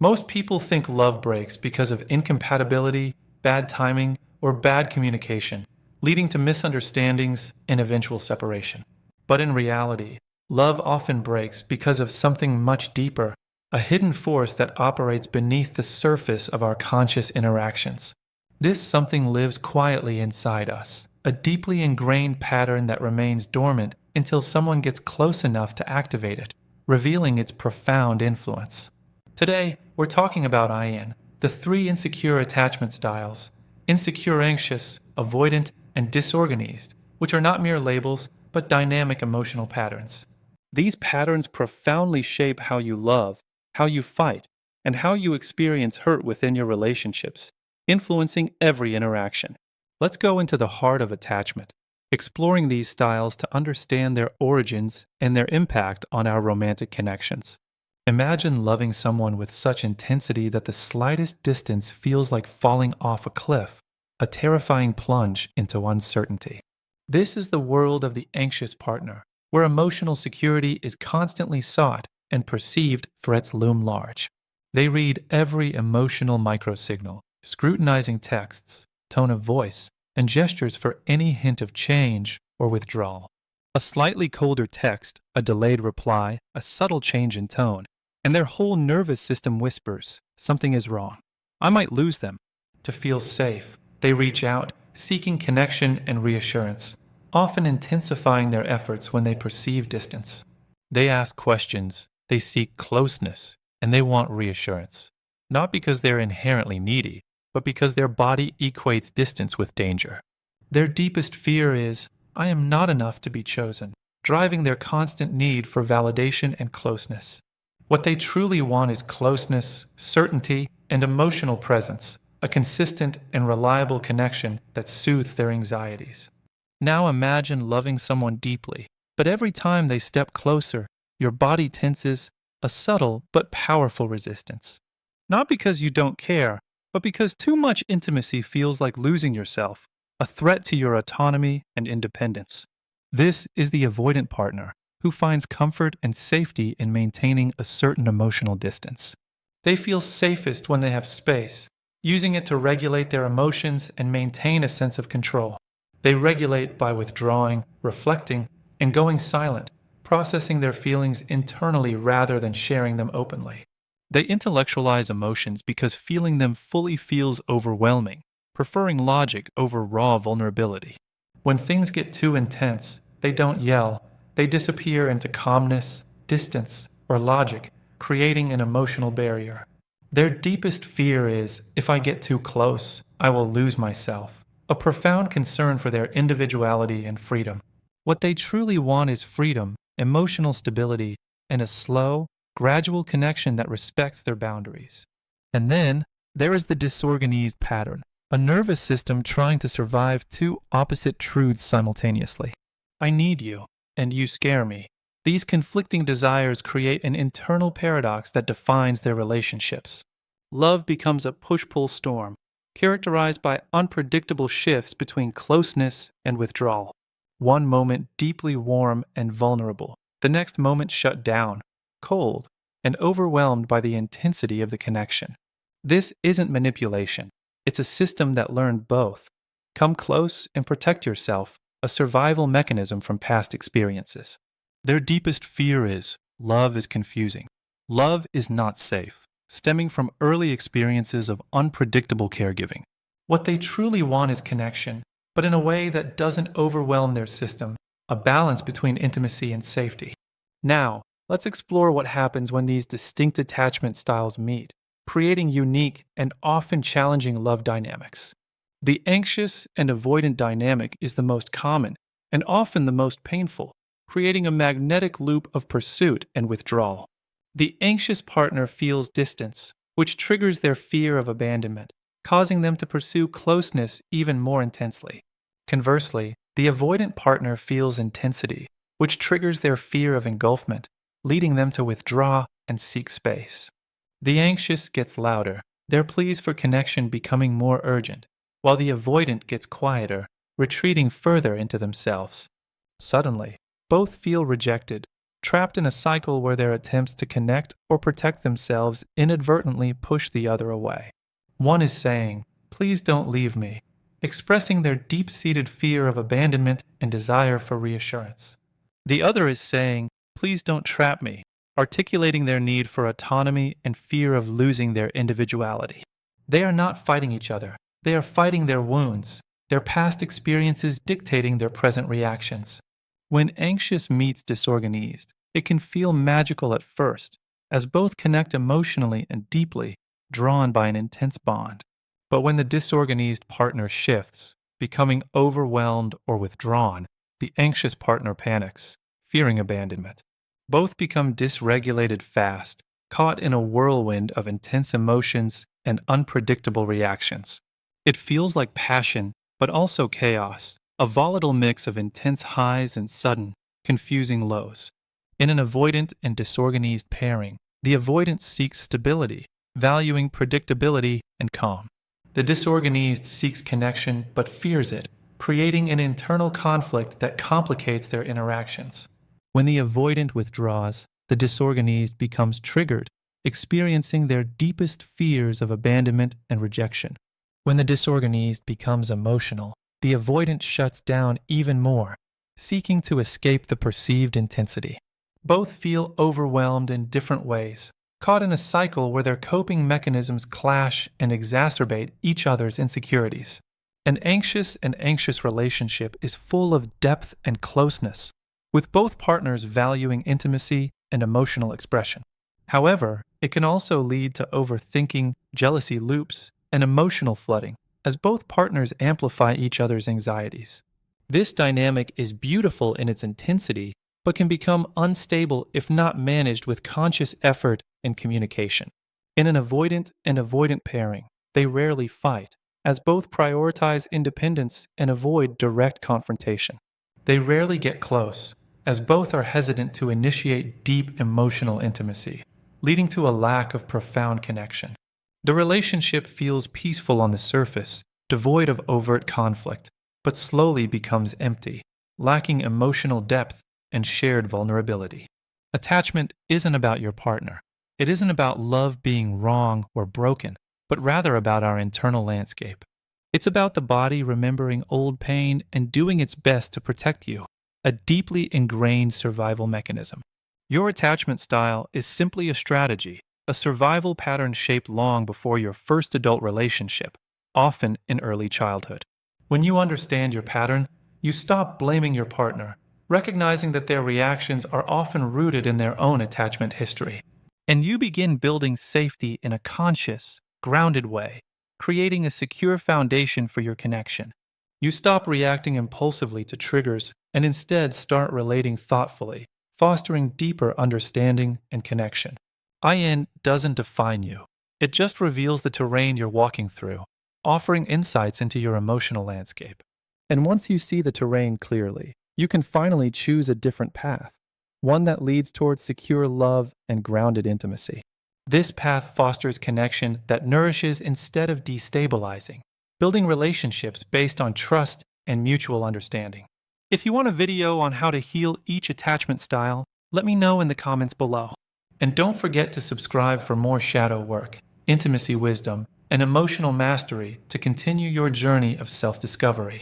Most people think love breaks because of incompatibility, bad timing, or bad communication, leading to misunderstandings and eventual separation. But in reality, love often breaks because of something much deeper, a hidden force that operates beneath the surface of our conscious interactions. This something lives quietly inside us, a deeply ingrained pattern that remains dormant until someone gets close enough to activate it, revealing its profound influence. Today, we're talking about IN, the three insecure attachment styles: insecure anxious, avoidant, and disorganized, which are not mere labels, but dynamic emotional patterns. These patterns profoundly shape how you love, how you fight, and how you experience hurt within your relationships, influencing every interaction. Let's go into the heart of attachment, exploring these styles to understand their origins and their impact on our romantic connections. Imagine loving someone with such intensity that the slightest distance feels like falling off a cliff, a terrifying plunge into uncertainty. This is the world of the anxious partner, where emotional security is constantly sought and perceived for its loom large. They read every emotional microsignal, scrutinizing texts, tone of voice, and gestures for any hint of change or withdrawal. A slightly colder text, a delayed reply, a subtle change in tone, and their whole nervous system whispers, something is wrong. I might lose them. To feel safe, they reach out, seeking connection and reassurance, often intensifying their efforts when they perceive distance. They ask questions, they seek closeness, and they want reassurance. Not because they're inherently needy, but because their body equates distance with danger. Their deepest fear is, I am not enough to be chosen, driving their constant need for validation and closeness. What they truly want is closeness, certainty, and emotional presence, a consistent and reliable connection that soothes their anxieties. Now imagine loving someone deeply, but every time they step closer, your body tenses, a subtle but powerful resistance. Not because you don't care, but because too much intimacy feels like losing yourself, a threat to your autonomy and independence. This is the avoidant partner, who finds comfort and safety in maintaining a certain emotional distance. They feel safest when they have space, using it to regulate their emotions and maintain a sense of control. They regulate by withdrawing, reflecting, and going silent, processing their feelings internally rather than sharing them openly. They intellectualize emotions because feeling them fully feels overwhelming, preferring logic over raw vulnerability. When things get too intense, they don't yell. They disappear into calmness, distance, or logic, creating an emotional barrier. Their deepest fear is, if I get too close, I will lose myself, a profound concern for their individuality and freedom. What they truly want is freedom, emotional stability, and a slow, gradual connection that respects their boundaries. And then, there is the disorganized pattern, a nervous system trying to survive two opposite truths simultaneously. I need you, and you scare me. These conflicting desires create an internal paradox that defines their relationships. Love becomes a push-pull storm, characterized by unpredictable shifts between closeness and withdrawal. One moment deeply warm and vulnerable, the next moment shut down, cold, and overwhelmed by the intensity of the connection. This isn't manipulation. It's a system that learned both. Come close and protect yourself, a survival mechanism from past experiences. Their deepest fear is, love is confusing. Love is not safe, stemming from early experiences of unpredictable caregiving. What they truly want is connection, but in a way that doesn't overwhelm their system, a balance between intimacy and safety. Now, let's explore what happens when these distinct attachment styles meet, creating unique and often challenging love dynamics. The anxious and avoidant dynamic is the most common and often the most painful, creating a magnetic loop of pursuit and withdrawal. The anxious partner feels distance, which triggers their fear of abandonment, causing them to pursue closeness even more intensely. Conversely, the avoidant partner feels intensity, which triggers their fear of engulfment, leading them to withdraw and seek space. The anxious gets louder, their pleas for connection becoming more urgent, while the avoidant gets quieter, retreating further into themselves. Suddenly, both feel rejected, trapped in a cycle where their attempts to connect or protect themselves inadvertently push the other away. One is saying, "Please don't leave me," expressing their deep-seated fear of abandonment and desire for reassurance. The other is saying, "Please don't trap me," articulating their need for autonomy and fear of losing their individuality. They are not fighting each other. They are fighting their wounds, their past experiences dictating their present reactions. When anxious meets disorganized, it can feel magical at first, as both connect emotionally and deeply, drawn by an intense bond. But when the disorganized partner shifts, becoming overwhelmed or withdrawn, the anxious partner panics, fearing abandonment. Both become dysregulated fast, caught in a whirlwind of intense emotions and unpredictable reactions. It feels like passion, but also chaos, a volatile mix of intense highs and sudden, confusing lows. In an avoidant and disorganized pairing, the avoidant seeks stability, valuing predictability and calm. The disorganized seeks connection but fears it, creating an internal conflict that complicates their interactions. When the avoidant withdraws, the disorganized becomes triggered, experiencing their deepest fears of abandonment and rejection. When the disorganized becomes emotional, the avoidant shuts down even more, seeking to escape the perceived intensity. Both feel overwhelmed in different ways, caught in a cycle where their coping mechanisms clash and exacerbate each other's insecurities. An anxious and anxious relationship is full of depth and closeness, with both partners valuing intimacy and emotional expression. However, it can also lead to overthinking, jealousy loops, and emotional flooding, as both partners amplify each other's anxieties. This dynamic is beautiful in its intensity, but can become unstable if not managed with conscious effort and communication. In an avoidant and avoidant pairing, they rarely fight, as both prioritize independence and avoid direct confrontation. They rarely get close, as both are hesitant to initiate deep emotional intimacy, leading to a lack of profound connection. The relationship feels peaceful on the surface, devoid of overt conflict, but slowly becomes empty, lacking emotional depth and shared vulnerability. Attachment isn't about your partner. It isn't about love being wrong or broken, but rather about our internal landscape. It's about the body remembering old pain and doing its best to protect you, a deeply ingrained survival mechanism. Your attachment style is simply a strategy, a survival pattern shaped long before your first adult relationship, often in early childhood. When you understand your pattern, you stop blaming your partner, recognizing that their reactions are often rooted in their own attachment history. And you begin building safety in a conscious, grounded way, creating a secure foundation for your connection. You stop reacting impulsively to triggers and instead start relating thoughtfully, fostering deeper understanding and connection. IN doesn't define you. It just reveals the terrain you're walking through, offering insights into your emotional landscape. And once you see the terrain clearly, you can finally choose a different path, one that leads towards secure love and grounded intimacy. This path fosters connection that nourishes instead of destabilizing, building relationships based on trust and mutual understanding. If you want a video on how to heal each attachment style, let me know in the comments below. And don't forget to subscribe for more shadow work, intimacy wisdom, and emotional mastery to continue your journey of self-discovery.